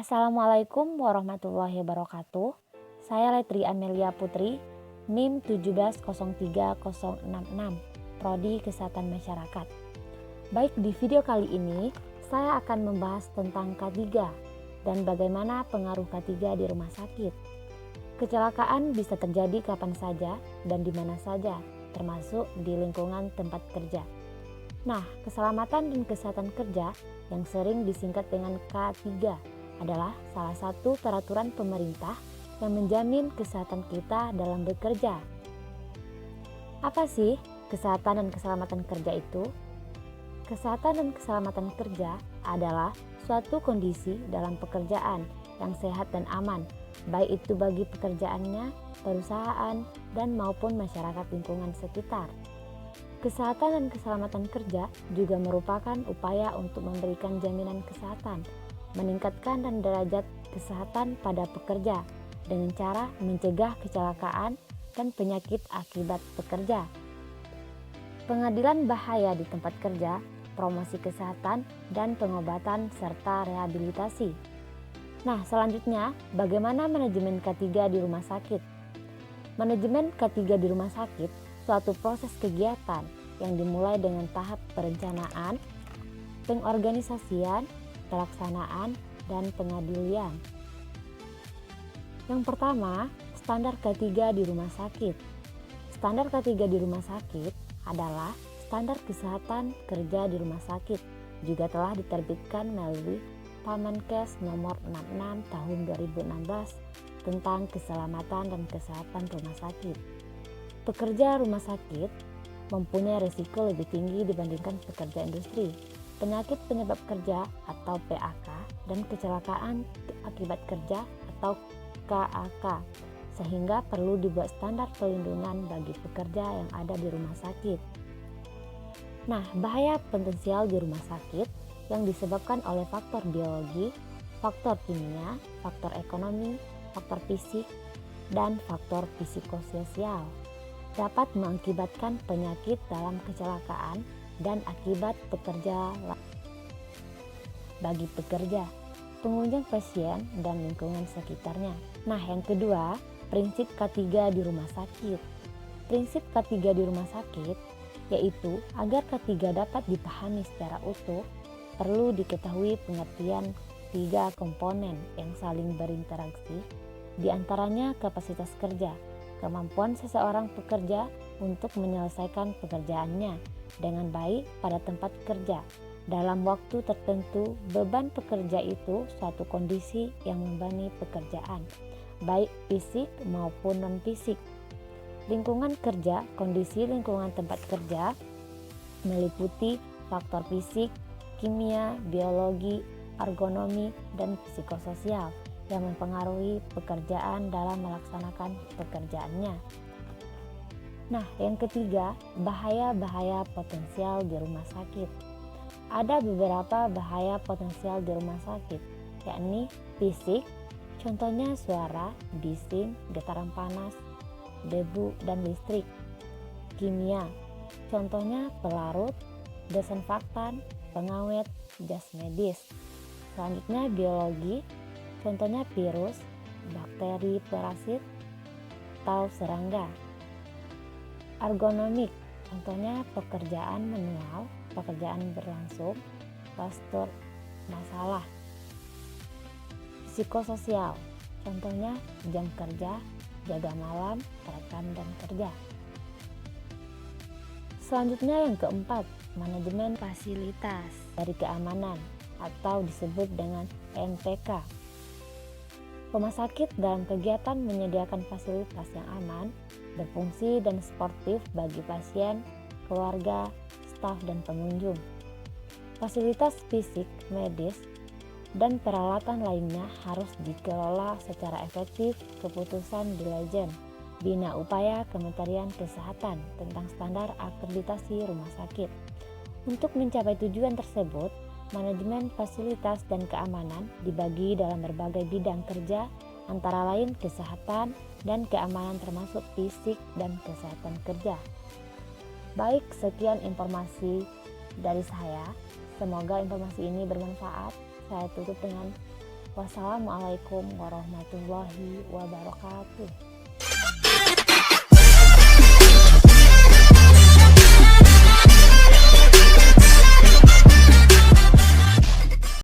Assalamualaikum warahmatullahi wabarakatuh. Saya Letri Amelia Putri, NIM 1703066, Prodi Kesehatan Masyarakat. Baik, di video kali ini saya akan membahas tentang K3 dan bagaimana pengaruh K3 di rumah sakit. Kecelakaan bisa terjadi kapan saja dan di mana saja, termasuk di lingkungan tempat kerja. Nah, keselamatan dan kesehatan kerja yang sering disingkat dengan K3 adalah salah satu peraturan pemerintah yang menjamin kesehatan kita dalam bekerja. Apa sih kesehatan dan keselamatan kerja itu? Kesehatan dan keselamatan kerja adalah suatu kondisi dalam pekerjaan yang sehat dan aman, baik itu bagi pekerjaannya, perusahaan, dan maupun masyarakat lingkungan sekitar. Kesehatan dan keselamatan kerja juga merupakan upaya untuk memberikan jaminan kesehatan, meningkatkan dan derajat kesehatan pada pekerja dengan cara mencegah kecelakaan dan penyakit akibat bekerja. Pengadilan bahaya di tempat kerja, promosi kesehatan, dan pengobatan serta rehabilitasi. Nah, selanjutnya bagaimana manajemen K3 di rumah sakit? Manajemen K3 di rumah sakit suatu proses kegiatan yang dimulai dengan tahap perencanaan, pengorganisasian, pelaksanaan, dan pengadilian. Yang pertama, standar K3 di rumah sakit. Standar K3 di rumah sakit adalah standar kesehatan kerja di rumah sakit, juga telah diterbitkan melalui Permenkes nomor 66 tahun 2016 tentang keselamatan dan kesehatan rumah sakit. Pekerja rumah sakit mempunyai risiko lebih tinggi dibandingkan pekerja industri, penyakit penyebab kerja atau PAK, dan kecelakaan akibat kerja atau KAK, sehingga perlu dibuat standar perlindungan bagi pekerja yang ada di rumah sakit. Nah, bahaya potensial di rumah sakit yang disebabkan oleh faktor biologi, faktor kimia, faktor ekonomi, faktor fisik, dan faktor psikososial dapat mengakibatkan penyakit dalam kecelakaan dan akibat pekerja bagi pekerja, pengunjung, pasien, dan lingkungan sekitarnya. Nah, yang kedua, prinsip K3 di rumah sakit. Prinsip K3 di rumah sakit yaitu agar K3 dapat dipahami secara utuh, perlu diketahui pengertian 3 komponen yang saling berinteraksi, diantaranya kapasitas kerja, kemampuan seseorang pekerja untuk menyelesaikan pekerjaannya dengan baik pada tempat kerja. Dalam waktu tertentu, beban pekerja itu suatu kondisi yang membebani pekerjaan, baik fisik maupun non-fisik. Lingkungan kerja, kondisi lingkungan tempat kerja meliputi faktor fisik, kimia, biologi, ergonomi, dan psikososial yang mempengaruhi pekerjaan dalam melaksanakan pekerjaannya. Nah, yang ketiga, bahaya-bahaya potensial di rumah sakit. Ada beberapa bahaya potensial di rumah sakit, yakni fisik, contohnya suara, bising, getaran panas, debu, dan listrik. Kimia, contohnya pelarut, desinfektan, pengawet, jas medis. Selanjutnya biologi, contohnya virus, bakteri, parasit, atau serangga. Ergonomik, contohnya pekerjaan manual, pekerjaan berlangsung, postur masalah. Psikososial, contohnya jam kerja, jaga malam, rekan dan kerja. Selanjutnya yang keempat, manajemen fasilitas dari keamanan atau disebut dengan MTK. Rumah sakit dalam kegiatan menyediakan fasilitas yang aman, berfungsi dan sportif bagi pasien, keluarga, staf, dan pengunjung. Fasilitas fisik, medis, dan peralatan lainnya harus dikelola secara efektif. Keputusan Dirjen Bina Upaya Kementerian Kesehatan tentang standar akreditasi rumah sakit. Untuk mencapai tujuan tersebut, manajemen fasilitas dan keamanan dibagi dalam berbagai bidang kerja, antara lain kesehatan dan keamanan termasuk fisik dan kesehatan kerja. Baik, sekian informasi dari saya. Semoga informasi ini bermanfaat. Saya tutup dengan Wassalamualaikum warahmatullahi wabarakatuh.